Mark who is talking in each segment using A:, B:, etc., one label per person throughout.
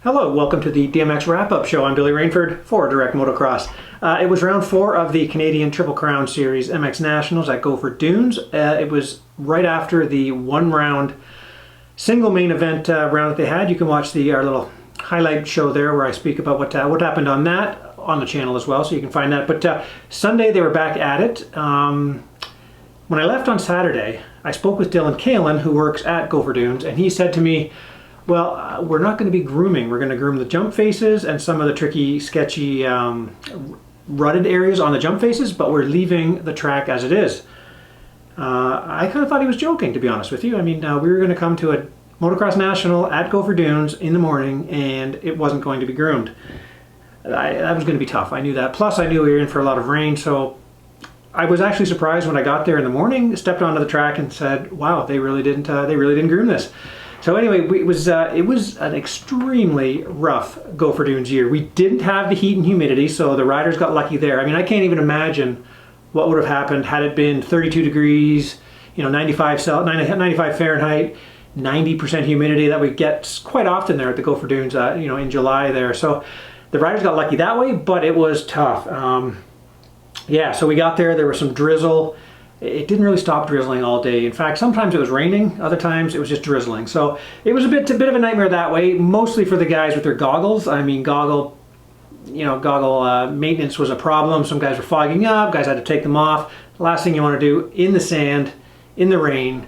A: Hello, welcome to the DMX Wrap-Up Show. I'm Billy Rainford for Direct Motocross. It was round 4 of the Canadian Triple Crown Series MX Nationals at Gopher Dunes. It was right after the one-round single main event round that they had. You can watch our little highlight show there where I speak about what happened on that on the channel as well, so you can find that. But Sunday they were back at it. When I left on Saturday, I spoke with Dylan Kalin, who works at Gopher Dunes, and he said to me, well, we're not going to be grooming. We're going to groom the jump faces and some of the tricky, sketchy, rutted areas on the jump faces, but we're leaving the track as it is. I kind of thought he was joking, to be honest with you. I mean, we were going to come to a Motocross National at Gopher Dunes in the morning, and it wasn't going to be groomed. That was going to be tough. I knew that. Plus, I knew we were in for a lot of rain, so I was actually surprised when I got there in the morning, stepped onto the track, and said, "Wow, they really didn't groom this." So anyway, it was an extremely rough Gopher Dunes year. We didn't have the heat and humidity, so the riders got lucky there. I mean, I can't even imagine what would have happened had it been 32 degrees, 95 Fahrenheit, 90% humidity that we get quite often there at the Gopher Dunes, in July there. So the riders got lucky that way, but it was tough. Yeah, so we got there was some drizzle. It didn't really stop drizzling all day. In fact, sometimes it was raining, other times it was just drizzling. So it was a bit of a nightmare that way, mostly for the guys with their goggles. I mean, goggle maintenance was a problem. Some guys were fogging up, guys had to take them off. The last thing you want to do in the sand, in the rain,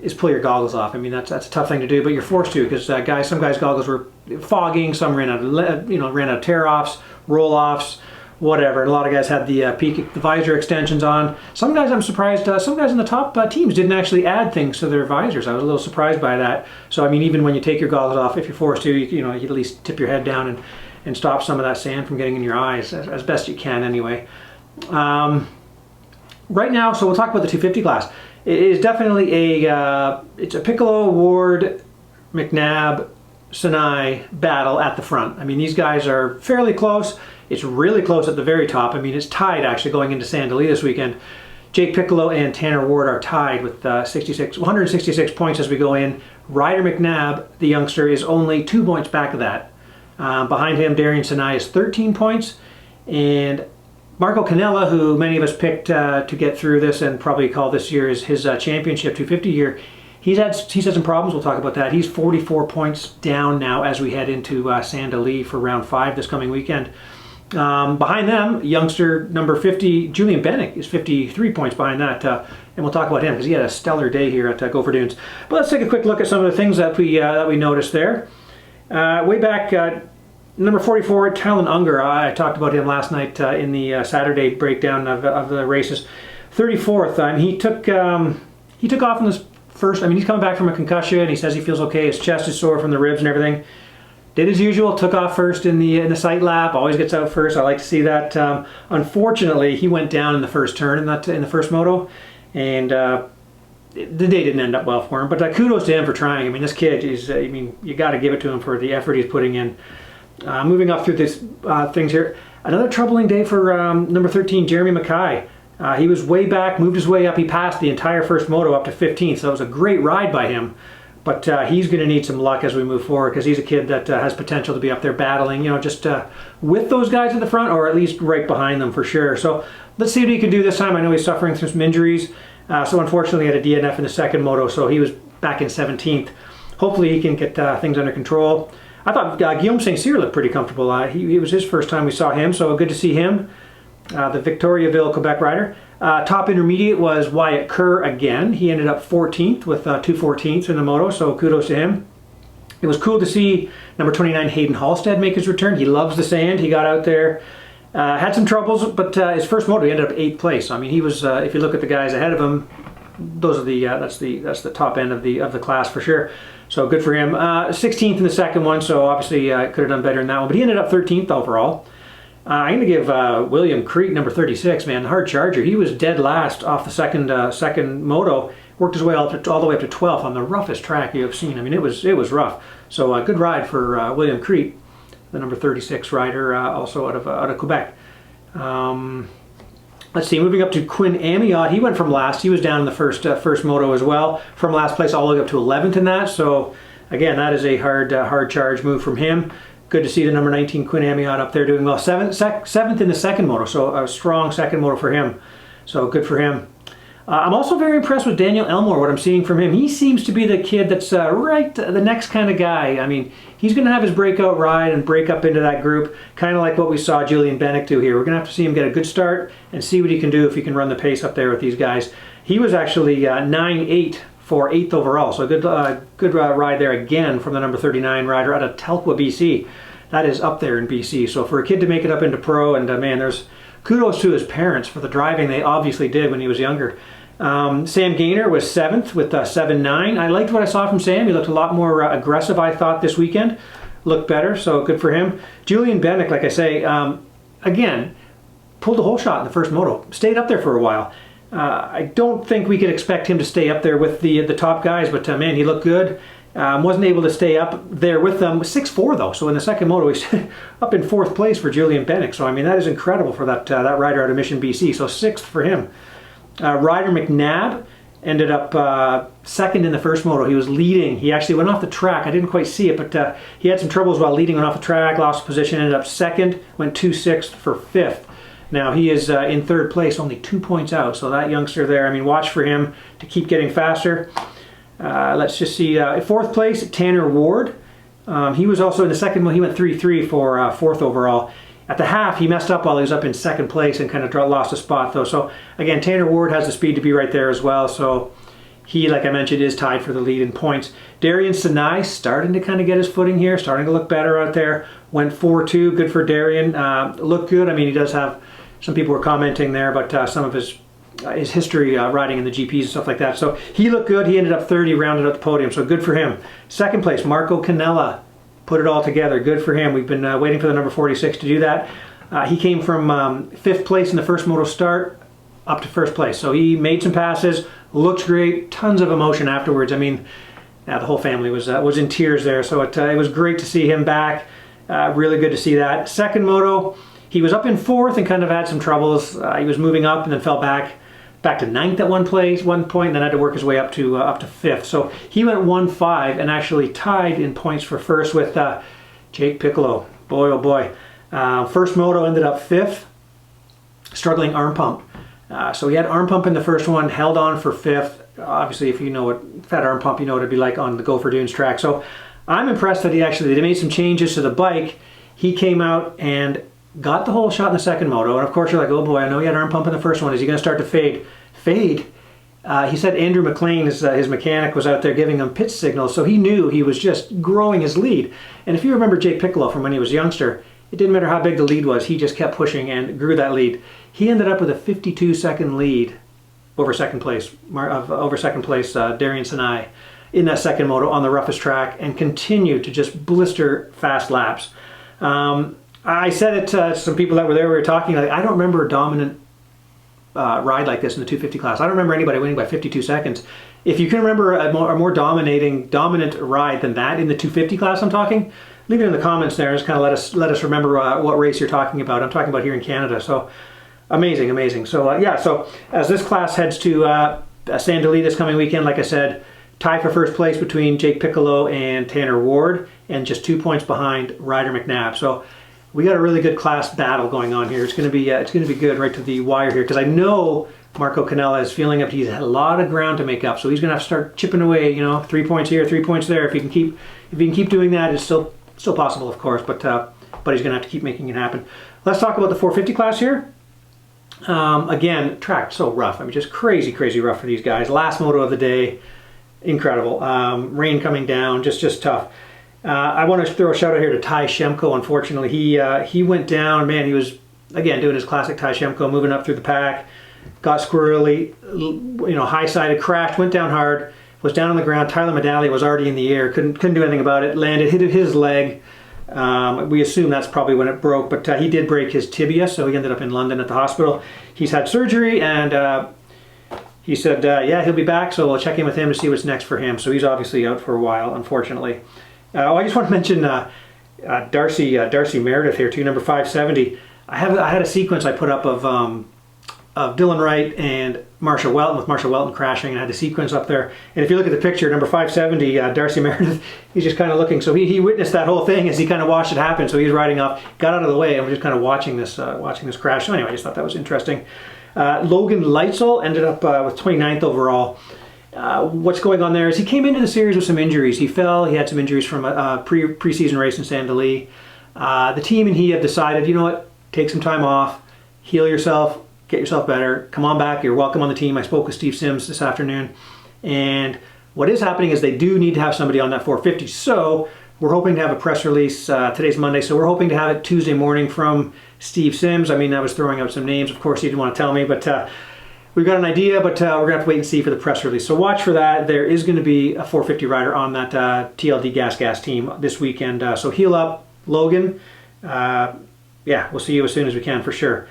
A: is pull your goggles off. I mean, that's a tough thing to do, but you're forced to, because some guys' goggles were fogging, some ran out of tear-offs, roll-offs, whatever. And a lot of guys had the visor extensions on. Some guys, I'm surprised, some guys in the top teams didn't actually add things to their visors. I was a little surprised by that. So I mean, even when you take your goggles off, if you're forced to, you at least tip your head down and stop some of that sand from getting in your eyes as best you can anyway. Right now, so we'll talk about the 250 class. It is definitely it's a Piccolo, Ward, McNabb, Sinai battle at the front. I mean, these guys are fairly close. It's really close at the very top. I mean, it's tied actually going into Sandali this weekend. Jake Piccolo and Tanner Ward are tied with 166 points as we go in. Ryder McNabb, the youngster, is only 2 points back of that. Behind him, Darian Sinai is 13 points. And Marco Canella, who many of us picked to get through this and probably call this year his championship 250 year, he's had some problems. We'll talk about that. He's 44 points down now as we head into Sandali for round 5 this coming weekend. Behind them, youngster number 50, Julian Bennick, is 53 points behind that, and we'll talk about him because he had a stellar day here at Gopher Dunes. But let's take a quick look at some of the things that we noticed there. Way back, number 44, Talon Unger. I talked about him last night in the Saturday breakdown of the races. 34th, he took off in this first. I mean, he's coming back from a concussion. He says he feels okay. His chest is sore from the ribs and everything. Did as usual, took off first in the sight lap, always gets out first. I like to see that. Unfortunately, he went down in the first turn in the first moto, and the day didn't end up well for him. But kudos to him for trying. I mean, this kid, you got to give it to him for the effort he's putting in. Moving up through these things here, another troubling day for number 13, Jeremy Mackay. He was way back, moved his way up. He passed the entire first moto up to 15th, so it was a great ride by him. But he's going to need some luck as we move forward, because he's a kid that has potential to be up there battling, just with those guys at the front, or at least right behind them for sure. So let's see what he can do this time. I know he's suffering through some injuries. So unfortunately he had a DNF in the second moto, so he was back in 17th. Hopefully he can get things under control. I thought Guillaume St. Cyr looked pretty comfortable. It was his first time we saw him, so good to see him. The Victoriaville, Quebec rider. Top intermediate was Wyatt Kerr again. He ended up 14th with 2 14ths in the moto, so kudos to him. It was cool to see number 29 Hayden Halstead make his return. He loves the sand. He got out there, had some troubles, but his first moto he ended up 8th place. I mean, he was. If you look at the guys ahead of him, those are that's the top end of the class for sure. So good for him. 16th in the second one, so obviously could have done better in that one. But he ended up 13th overall. I'm going to give William Crete, number 36, man, hard charger. He was dead last off the second moto. Worked his way all the way up to 12th on the roughest track you have seen. I mean, it was rough. So good ride for William Crete, the number 36 rider, also out of Quebec. Let's see, moving up to Quinn Amiot. He went from last. He was down in the first moto as well, from last place all the way up to 11th in that. So again, that is a hard charge move from him. Good to see the number 19 Quinn Amiot up there doing well. Seventh in the second moto, so a strong second moto for him. So good for him. I'm also very impressed with Daniel Elmore, what I'm seeing from him. He seems to be the kid that's right, the next kind of guy. I mean, he's going to have his breakout ride and break up into that group, kind of like what we saw Julian Bennick do here. We're going to have to see him get a good start and see what he can do if he can run the pace up there with these guys. He was actually 9.8 for 8th overall, so a good ride there again from the number 39 rider out of Telkwa, BC. That is up there in BC. So for a kid to make it up into pro, and man, there's kudos to his parents for the driving they obviously did when he was younger. Sam Gaynor was 7th with 7.9. I liked what I saw from Sam. He looked a lot more aggressive, I thought, this weekend. Looked better, so good for him. Julian Bennick, like I say, again, pulled a whole shot in the first moto. Stayed up there for a while. I don't think we could expect him to stay up there with the top guys, but man, he looked good. Wasn't able to stay up there with them. 6.4 though, so in the second moto he's up in 4th place for Julian Bennick. So I mean, that is incredible for that rider out of Mission, BC. So 6th for him. Ryder McNabb ended up 2nd in the first moto. He was leading. He actually went off the track. I didn't quite see it, but he had some troubles while leading, went off the track, lost position, ended up 2nd, went 2.6 for 5th. Now he is in 3rd place, only 2 points out. So that youngster there, I mean, watch for him to keep getting faster. Let's just see, 4th place, Tanner Ward. He was also in the second one. He went 3.3 for 4th overall. At the half, he messed up while he was up in 2nd place and kind of lost a spot though. So again, Tanner Ward has the speed to be right there as well. So he, like I mentioned, is tied for the lead in points. Darian Sinai starting to kind of get his footing here, starting to look better out there. Went 4.2, good for Darian. Looked good. I mean, he does have, some people were commenting there about some of his history riding in the GPs and stuff like that. So he looked good. He ended up 30, rounded out the podium. So good for him. 2nd place, Marco Canella. Put it all together. Good for him. We've been waiting for the number 46 to do that. He came from 5th place in the first moto start up to 1st place. So he made some passes, looked great, tons of emotion afterwards. I mean, the whole family was in tears there. So it was great to see him back. Really good to see that. Second moto, he was up in 4th and kind of had some troubles. He was moving up and then fell back to 9th at one point, and then had to work his way up to 5th. So he went 1.5 and actually tied in points for 1st with Jake Piccolo. Boy, oh boy. First moto ended up 5th, struggling arm pump. So he had arm pump in the first one, held on for 5th. Obviously, if you know what fat arm pump, you know what it'd be like on the Gopher Dunes track. So I'm impressed that they made some changes to the bike. He came out and got the whole shot in the second moto, and of course you're like, oh boy, I know he had arm pump in the first one. Is he going to start to fade? Fade? He said Andrew McLean, his mechanic, was out there giving him pitch signals, so he knew he was just growing his lead. And if you remember Jake Piccolo from when he was a youngster, it didn't matter how big the lead was, he just kept pushing and grew that lead. He ended up with a 52-second lead over second place, Darian Sinai, in that second moto on the roughest track, and continued to just blister fast laps. I said it to some people that were there, we were talking, like, I don't remember a dominant ride like this in the 250 class. I don't remember anybody winning by 52 seconds. If you can remember a more dominant ride than that in the 250 class I'm talking, leave it in the comments there and just kind of let us remember what race you're talking about. I'm talking about here in Canada. So amazing. So yeah, so as this class heads to Sand Del Lee this coming weekend, like I said, tie for 1st place between Jake Piccolo and Tanner Ward, and just 2 points behind Ryder McNabb. So we got a really good class battle going on here. It's going to be good right to the wire here, because I know Marco Canella is feeling up. He's had a lot of ground to make up, so he's going to have to start chipping away. You know, 3 points here, 3 points there. If he can keep doing that, it's still possible, of course. But he's going to have to keep making it happen. Let's talk about the 450 class here. Again, track so rough. I mean, just crazy rough for these guys. Last moto of the day, incredible. Rain coming down, just tough. I want to throw a shout out here to Ty Shemko. Unfortunately, he went down. Man, he was again doing his classic Ty Shemko, moving up through the pack, got squirrely, high-sided, crashed, went down hard, was down on the ground. Tyler Medallia was already in the air, couldn't do anything about it. Landed, hit his leg. We assume that's probably when it broke, but he did break his tibia, so he ended up in London at the hospital. He's had surgery, and he said, yeah, he'll be back, so we'll check in with him to see what's next for him. So he's obviously out for a while, unfortunately. I just want to mention Darcy Meredith here too, number 570. I had a sequence I put up of of Dylan Wright and Marshall Welton, with Marshall Welton crashing, and I had the sequence up there. And if you look at the picture, number 570, Darcy Meredith, he's just kind of looking. So he witnessed that whole thing as he kind of watched it happen. So he's riding off, got out of the way, and we're just kind of watching this crash. So anyway, I just thought that was interesting. Logan Leitzel ended up with 29th overall. What's going on there is he came into the series with some injuries. He fell. He had some injuries from a preseason race in Saint Denis. The team and he have decided, you know what, take some time off, heal yourself, get yourself better, come on back, you're welcome on the team. I spoke with Steve Sims this afternoon, and what is happening is they do need to have somebody on that 450. So we're hoping to have a press release, today's Monday, so we're hoping to have it Tuesday morning from Steve Sims. I mean, I was throwing out some names, of course he didn't want to tell me, but we've got an idea, but we're going to have to wait and see for the press release. So watch for that. There is going to be a 450 rider on that TLD Gas team this weekend. So heal up, Logan. Yeah, we'll see you as soon as we can for sure.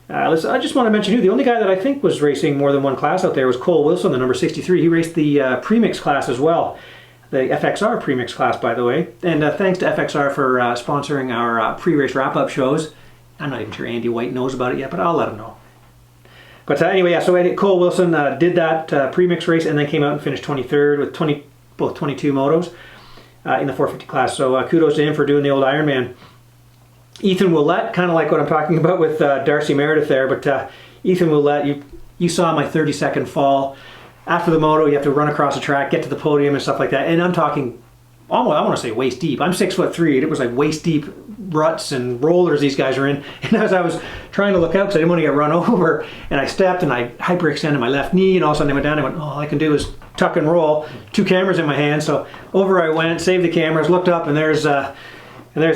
A: I just want to mention the only guy that I think was racing more than one class out there was Cole Wilson, the number 63. He raced the premix class as well. The FXR premix class, by the way. And thanks to FXR for sponsoring our pre-race wrap-up shows. I'm not even sure Andy White knows about it yet, but I'll let him know. But anyway, yeah, so Cole Wilson did that premix race and then came out and finished 23rd with both 22 motos in the 450 class. So kudos to him for doing the old Ironman. Ethan Willett, kind of like what I'm talking about with Darcy Meredith there, but Ethan Willett, you saw my 30-second fall. After the moto, you have to run across the track, get to the podium and stuff like that. And I'm talking, I want to say waist deep. I'm 6'3", and it was like waist deep ruts and rollers these guys are in. And as I was trying to look out because I didn't want to get run over, and I stepped and I hyperextended my left knee, and all of a sudden I went down and I went, all I can do is tuck and roll. 2 cameras in my hand, so over I went, saved the cameras, looked up, and there's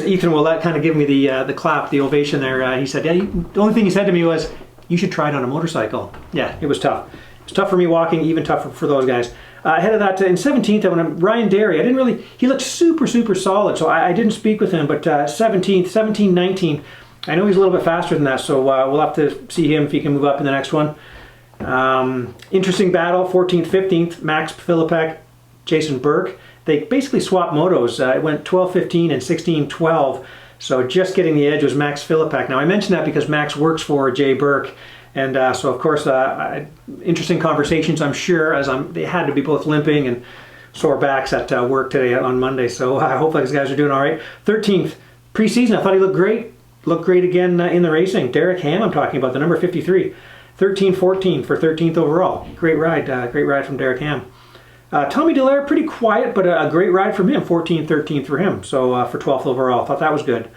A: Ethan Willett kind of giving me the clap, the ovation there. He said, yeah, the only thing he said to me was, you should try it on a motorcycle. Yeah, it was tough. It was tough for me walking, even tougher for those guys. Ahead of that, in 17th, I went Ryan Derry. He looked super solid, so I didn't speak with him, but 17, 19, I know he's a little bit faster than that, so we'll have to see him if he can move up in the next one. Interesting battle, 14th, 15th, Max Philippek, Jason Burke. They basically swapped motos. It went 12-15 and 16-12, so just getting the edge was Max Philippek. Now I mention that because Max works for Jay Burke, and so of course interesting conversations, I'm sure, as they had to be both limping and sore backs at work today on Monday, so I hope these guys are doing all right. 13th, preseason, I thought he looked great again in the racing. Derek Ham, I'm talking about, the number 53. 13-14 for 13th overall. Great ride from Derek Ham. Tommy Dallaire, pretty quiet, but a great ride from him, 14-13 for him, so for 12th overall. Thought that was good.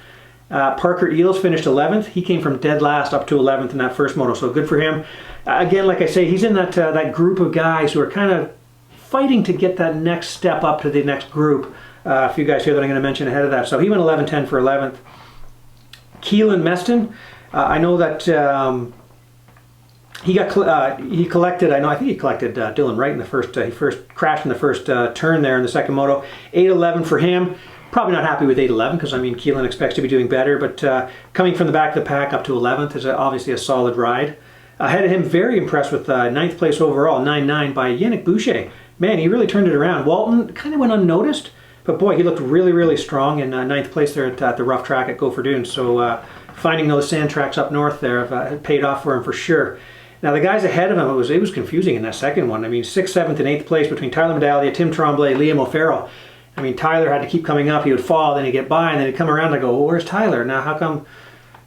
A: Parker Eels finished 11th. He came from dead last up to 11th in that first moto, so good for him. Again, like I say, he's in that group of guys who are kind of fighting to get that next step up to the next group. A few guys here that I'm going to mention ahead of that. So he went 11-10 for 11th. Keelan Meston, I know that he collected Dylan Wright in the first. He first crashed in the first turn there in the second moto. 8-11 for him. Probably not happy with 8-11 because I mean Keelan expects to be doing better, but coming from the back of the pack up to 11th is obviously a solid ride. Ahead of him, very impressed with 9th place overall, 9-9 by Yannick Boucher. Man, he really turned it around. Walton kind of went unnoticed, but boy, he looked really strong in 9th place there at the rough track at Gopher Dunes. So finding those sand tracks up north there have paid off for him for sure. Now the guys ahead of him, it was confusing in that second one. I mean, 6th, 7th, and 8th place between Tyler Medaglia, Tim Tremblay, Liam O'Farrell. I mean, Tyler had to keep coming up. He would fall, then he'd get by, and then he'd come around and I'd go, well, where's Tyler? Now how come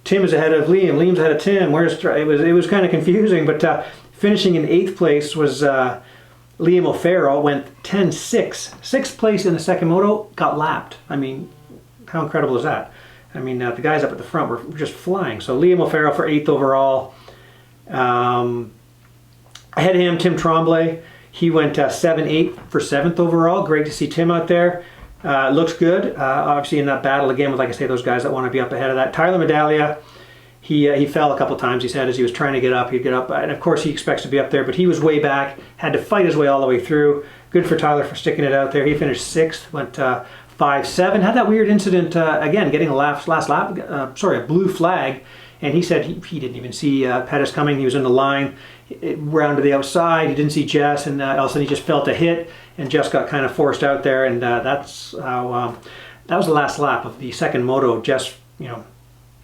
A: Tim is ahead of Liam? Liam's ahead of Tim. It was kind of confusing, but finishing in 8th place was Liam O'Farrell, went 10-6. 6th place in the second moto, got lapped. I mean, how incredible is that? I mean, the guys up at the front were just flying. So Liam O'Farrell for 8th overall. Ahead of him, Tim Tremblay. He went 7-8 for 7th overall. Great to see Tim out there. Looks good. Obviously in that battle again with, like I say, those guys that want to be up ahead of that. Tyler Medaglia, he fell a couple times. He said as he was trying to get up, he'd get up. And of course he expects to be up there, but he was way back. Had to fight his way all the way through. Good for Tyler for sticking it out there. He finished 6th, went 5-7. Had that weird incident again, getting a last lap, a blue flag. And he said he didn't even see Pettis coming. He was in the line, round to the outside. He didn't see Jess, and all of a sudden he just felt a hit, and Jess got kind of forced out there. And that's how that was the last lap of the second moto. Jess,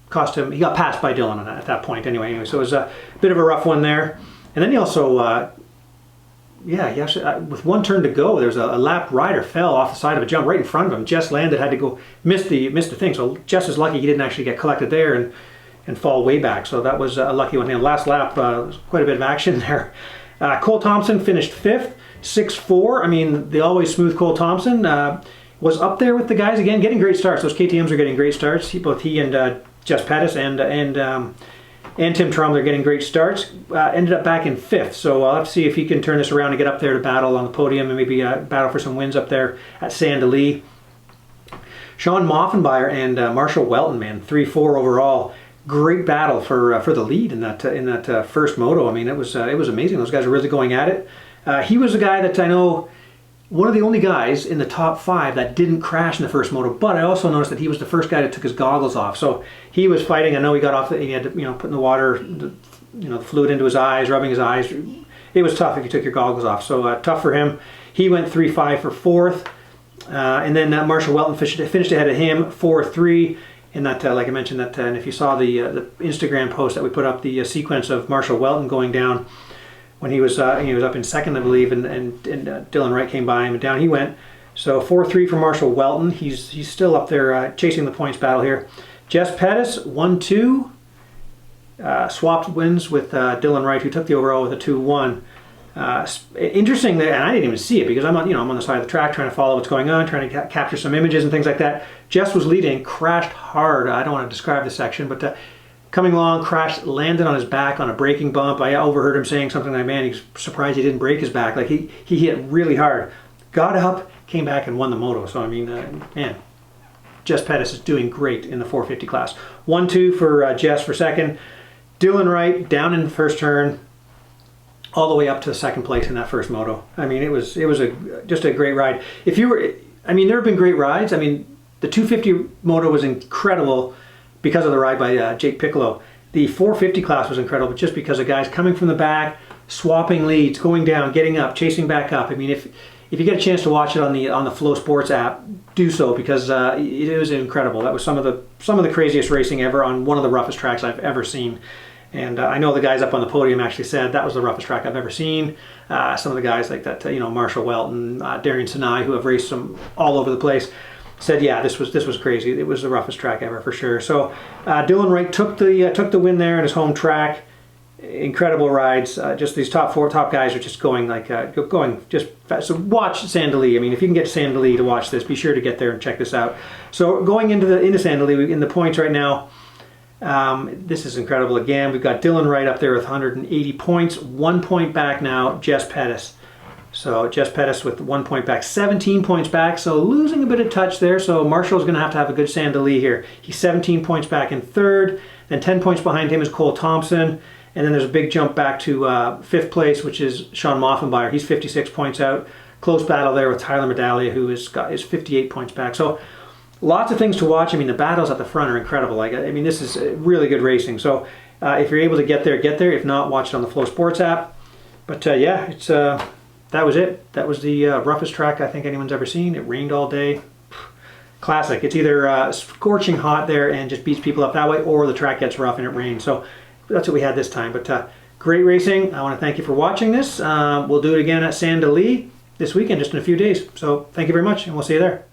A: cost him. He got passed by Dylan at that point anyway. So it was a bit of a rough one there. And then he also, yeah, he actually, with one turn to go, there's a lap rider fell off the side of a jump right in front of him. Jess landed, had to go, missed the thing. So Jess is lucky he didn't actually get collected there and fall way back. So that was a lucky one. And last lap, was quite a bit of action there. Cole Thompson finished 5th, 6'4". I mean, the always smooth Cole Thompson was up there with the guys again, getting great starts. Those KTMs are getting great starts. Both he and Jess Pettis and Tim Trumbull are getting great starts. Ended up back in 5th, so I'll have to see if he can turn this around and get up there to battle on the podium and maybe battle for some wins up there at Sand Del Lee. Sean Moffenbauer and Marshall Welton, man, 3-4 overall. Great battle for the lead in that first moto. I mean, it was amazing. Those guys are really going at it. He was a guy that I know, one of the only guys in the top 5 that didn't crash in the first moto, but I also noticed that he was the first guy that took his goggles off. So he was fighting. I know he got off, he had to, putting the water, the fluid into his eyes, rubbing his eyes. It was tough if you took your goggles off. So tough for him. He went 3-5 for 4th. And then Marshall Welton finished ahead of him, 4-3. And that, like I mentioned, that, and if you saw the Instagram post that we put up, the sequence of Marshall Welton going down, when he was up in 2nd, I believe, and Dylan Wright came by him, and down he went. So 4-3 for Marshall Welton. He's still up there chasing the points battle here. Jess Pettis 1-2, swapped wins with Dylan Wright, who took the overall with a 2-1. Interesting that, and I didn't even see it because I'm on the side of the track trying to follow what's going on, trying to capture some images and things like that. Jess was leading, crashed hard. I don't want to describe the section, but coming along, crashed, landed on his back on a braking bump. I overheard him saying something like, man, he's surprised he didn't break his back. Like he hit really hard. Got up, came back and won the moto. So I mean, man, Jess Pettis is doing great in the 450 class. 1-2 for Jess for 2nd. Dylan Wright down in the first turn, all the way up to 2nd place in that first moto. I mean, it was just a great ride. I mean, there have been great rides. I mean, the 250 moto was incredible because of the ride by Jake Piccolo. The 450 class was incredible just because of guys coming from the back, swapping leads, going down, getting up, chasing back up. I mean, if you get a chance to watch it on the Flow Sports app, do so because it was incredible. That was some of the craziest racing ever on one of the roughest tracks I've ever seen. And I know the guys up on the podium actually said that was the roughest track I've ever seen. Some of the guys like that, Marshall Welton, Darian Sinai, who have raced them all over the place, said, yeah, this was crazy. It was the roughest track ever for sure. So Dylan Wright took the win there at his home track. Incredible rides. Just these top guys are just going just fast. So watch Sand Del Lee. I mean, if you can get to Sand Del Lee to watch this, be sure to get there and check this out. So going into Sand Del Lee in the points right now. This is incredible. Again, we've got Dylan Wright up there with 180 points. 1 point back now, Jess Pettis. So Jess Pettis with 1 point back, 17 points back. So losing a bit of touch there. So Marshall's going to have a good Sand Del Lee here. He's 17 points back in 3rd. Then 10 points behind him is Cole Thompson. And then there's a big jump back to 5th place, which is Sean Moffenbauer. He's 56 points out. Close battle there with Tyler Medaglia, who is 58 points back. So lots of things to watch. I mean, the battles at the front are incredible. I mean, this is really good racing. So if you're able to get there, get there. If not, watch it on the Flow Sports app. But yeah, it's that was it. That was the roughest track I think anyone's ever seen. It rained all day. Classic. It's either scorching hot there and just beats people up that way, or the track gets rough and it rains. So that's what we had this time. But great racing. I want to thank you for watching this. We'll do it again at Sand Del Lee this weekend, just in a few days. So thank you very much, and we'll see you there.